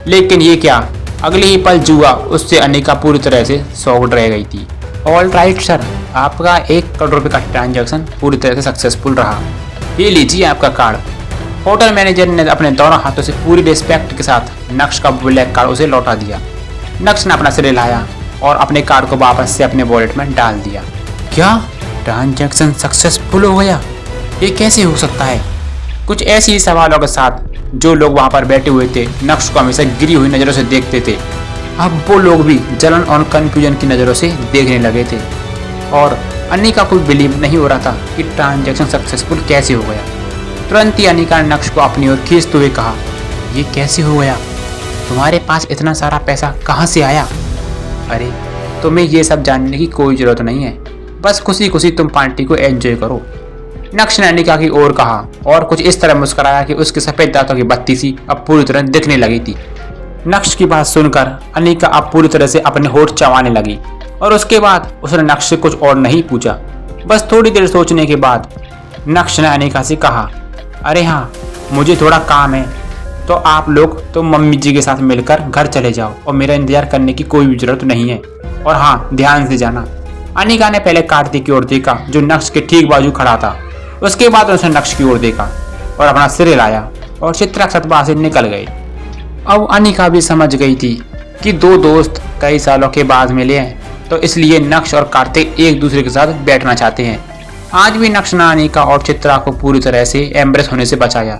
लेकिन ये क्या, अगले ही पल जुआ उससे अनिका पूरी तरह से शॉक्ड रह गई थी। ऑल राइट सर, आपका 1 करोड़ रुपये का ट्रांजैक्शन पूरी तरह से सक्सेसफुल रहा। ये लीजिए आपका कार्ड। होटल मैनेजर ने अपने दोनों हाथों से पूरी रिस्पेक्ट के साथ नक्श का ब्लैक कार्ड उसे लौटा दिया। नक्श ने अपना सिर हिलाया और अपने कार्ड को वापस से अपने वॉलेट में डाल दिया। क्या ट्रांजैक्शन सक्सेसफुल हो गया? ये कैसे हो सकता है? कुछ ऐसे ही सवालों के साथ जो लोग वहां पर बैठे हुए थे नक्श को हमेशा गिरी हुई नज़रों से देखते थे, अब वो लोग भी जलन और कंफ्यूजन की नज़रों से देखने लगे थे। और अनिका को बिलीव नहीं हो रहा था कि ट्रांजैक्शन सक्सेसफुल कैसे हो गया। तुरंत ही अनिका ने नक्श को अपनी ओर खींचते हुए कहा, ये कैसे हो गया? तुम्हारे पास इतना सारा पैसा कहाँ से आया? अरे तुम्हें ये सब जानने की कोई ज़रूरत नहीं है, बस खुशी खुशी तुम पार्टी को एंजॉय करो। नक्श ने अनिका की ओर कहा और कुछ इस तरह मुस्कुराया कि उसके सफ़ेद दांतों की बत्ती सी अब पूरी तरह दिखने लगी थी। नक्श की बात सुनकर अनिका अब पूरी तरह से अपने होठ चबाने लगी और उसके बाद उसने नक्श से कुछ और नहीं पूछा। बस थोड़ी देर सोचने के बाद नक्श ने अनिका से कहा, अरे हाँ, मुझे थोड़ा काम है, तो आप लोग तो मम्मी जी के साथ मिलकर घर चले जाओ और मेरा इंतजार करने की कोई भी जरूरत नहीं है। और हाँ, ध्यान से जाना। अनिका ने पहले कार्तिक की ओर देखा जो नक्श के ठीक बाजू खड़ा था। उसके बाद उसने नक्श की ओर देखा और अपना सिर हिलाया और चित्रा सतबा से निकल गए। अब अनिका भी समझ गई थी कि 2 दोस्त कई सालों के बाद मिले हैं, तो इसलिए नक्श और कार्तिक एक दूसरे के साथ बैठना चाहते हैं। आज भी नक्श ने अनिका और चित्रा को पूरी तरह से एम्ब्रेस होने से बचाया,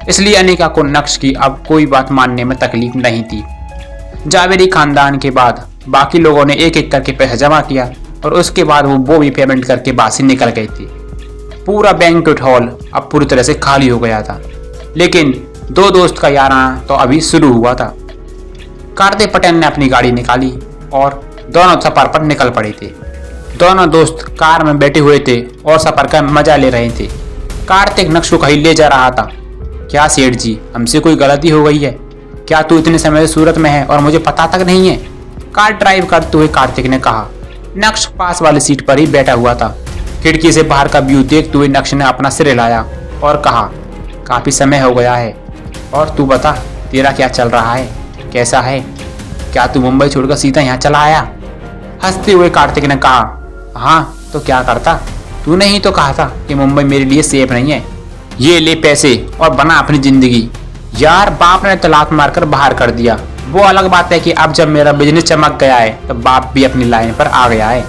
इसलिए अनिका को नक्श की अब कोई बात मानने में तकलीफ नहीं थी। जावेरी खानदान के बाद बाकी लोगों ने एक एक करके पैसा जमा किया और उसके बाद वो भी पेमेंट करके बाहर निकल गए थे। पूरा बैंक्वेट हॉल अब पूरी तरह से खाली हो गया था, लेकिन 2 दोस्त का याराना तो अभी शुरू हुआ था। कार्तिक पटेल ने अपनी गाड़ी निकाली और दोनों सफर पर निकल पड़े थे। दोनों दोस्त कार में बैठे हुए थे और सफर का मजा ले रहे थे। कार्तिक नक्श को कहीं ले जा रहा था। क्या सेठ जी, हमसे कोई गलती हो गई है क्या? तू इतने समय से सूरत में है और मुझे पता तक नहीं है? कार ड्राइव करते हुए कार्तिक ने कहा। नक्श पास वाली सीट पर ही बैठा हुआ था। खिड़की से बाहर का व्यू देखते हुए नक्श ने अपना सिर हिलाया और कहा, काफ़ी समय हो गया है, और तू बता तेरा क्या चल रहा है, कैसा है? क्या तू मुंबई छोड़कर सीधा यहाँ चला आया? हंसते हुए कार्तिक ने कहा, हाँ तो क्या करता, तूने ही तो कहा था कि मुंबई मेरे लिए सेफ नहीं है। ये ले पैसे और बना अपनी जिंदगी। यार, बाप ने तलाक मारकर बाहर कर दिया, वो अलग बात है कि अब जब मेरा बिजनेस चमक गया है तो बाप भी अपनी लाइन पर आ गया है।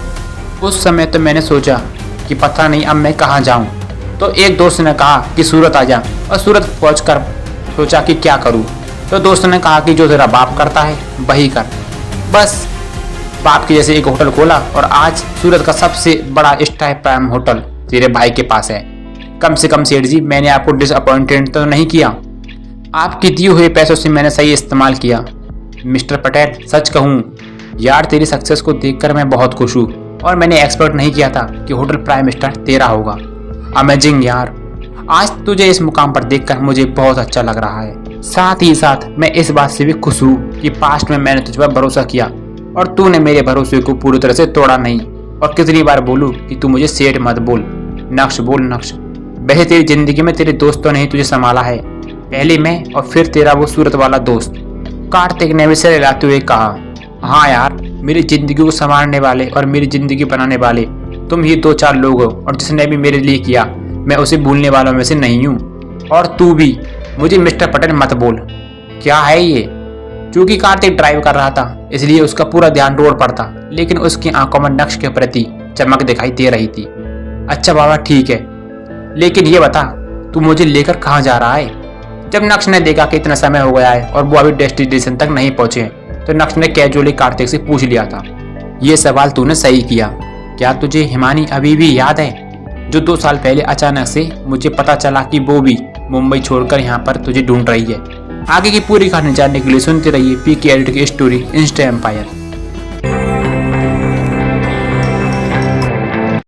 उस समय तो मैंने सोचा कि पता नहीं अब मैं कहाँ जाऊँ, तो एक दोस्त ने कहा कि सूरत आ जा, और सूरत पहुँचकर सोचा कि क्या करूँ, तो दोस्त ने कहा कि जो तेरा बाप करता है वही कर। बस बाप के जैसे एक होटल खोला और आज सूरत का सबसे बड़ा स्टार प्राइम होटल तेरे भाई के पास है। कम से कम सेठ जी, मैंने आपको डिसअपॉइंटेड तो नहीं किया। आपके दिए हुए पैसों से मैंने सही इस्तेमाल किया। मिस्टर पटेल, सच कहूँ यार, तेरी सक्सेस को देखकर मैं बहुत खुश हूँ और मैंने एक्सपेक्ट नहीं किया था कि होटल प्राइम स्टार तेरा होगा। अमेजिंग यार, आज तुझे इस मुकाम पर देखकर मुझे बहुत अच्छा लग रहा है। साथ ही साथ मैं इस बात से भी खुश हूँ कि पास्ट में मैंने तुझ पर भरोसा किया और तूने मेरे भरोसे को पूरी तरह से तोड़ा नहीं। और कितनी बार बोलूँ कि तू मुझे सेठ मत बोल, नक्श बोल नक्श। वैसे तेरी जिंदगी में तेरे दोस्तों ने ही तुझे संभाला है, पहले मैं और फिर तेरा वो सूरत वाला दोस्त। कार्तिक ने भी सिर हिलाते हुए कहा, हाँ यार, मेरी जिंदगी को संभालने वाले और मेरी जिंदगी बनाने वाले तुम ही 2-4 लोग हो, और जिसने भी मेरे लिए किया मैं उसे भूलने वालों में से नहीं हूँ। और तू भी मुझे मिस्टर पटेल मत बोल। क्या है ये? क्योंकि कार्तिक ड्राइव कर रहा था इसलिए उसका पूरा ध्यान रोड पर था, लेकिन उसकी आंखों में नक्श के प्रति चमक दिखाई दे रही थी। अच्छा बाबा ठीक है, लेकिन ये बता तू मुझे लेकर कहाँ जा रहा है? जब नक्श ने देखा कि इतना समय हो गया है और वो अभी डेस्टिनेशन तक नहीं पहुंचे तो नक्श ने कैजुअली कार्तिक से पूछ लिया था, ये सवाल तूने सही किया। क्या तुझे हिमानी अभी भी याद है, जो 2 साल पहले अचानक से मुझे पता चला कि वो भी मुंबई छोड़कर यहाँ पर तुझे ढूंढ रही है? आगे की पूरी कहानी जानने के लिए सुनते रहिए पीके एडिटर की स्टोरी इंस्टा एम्पायर।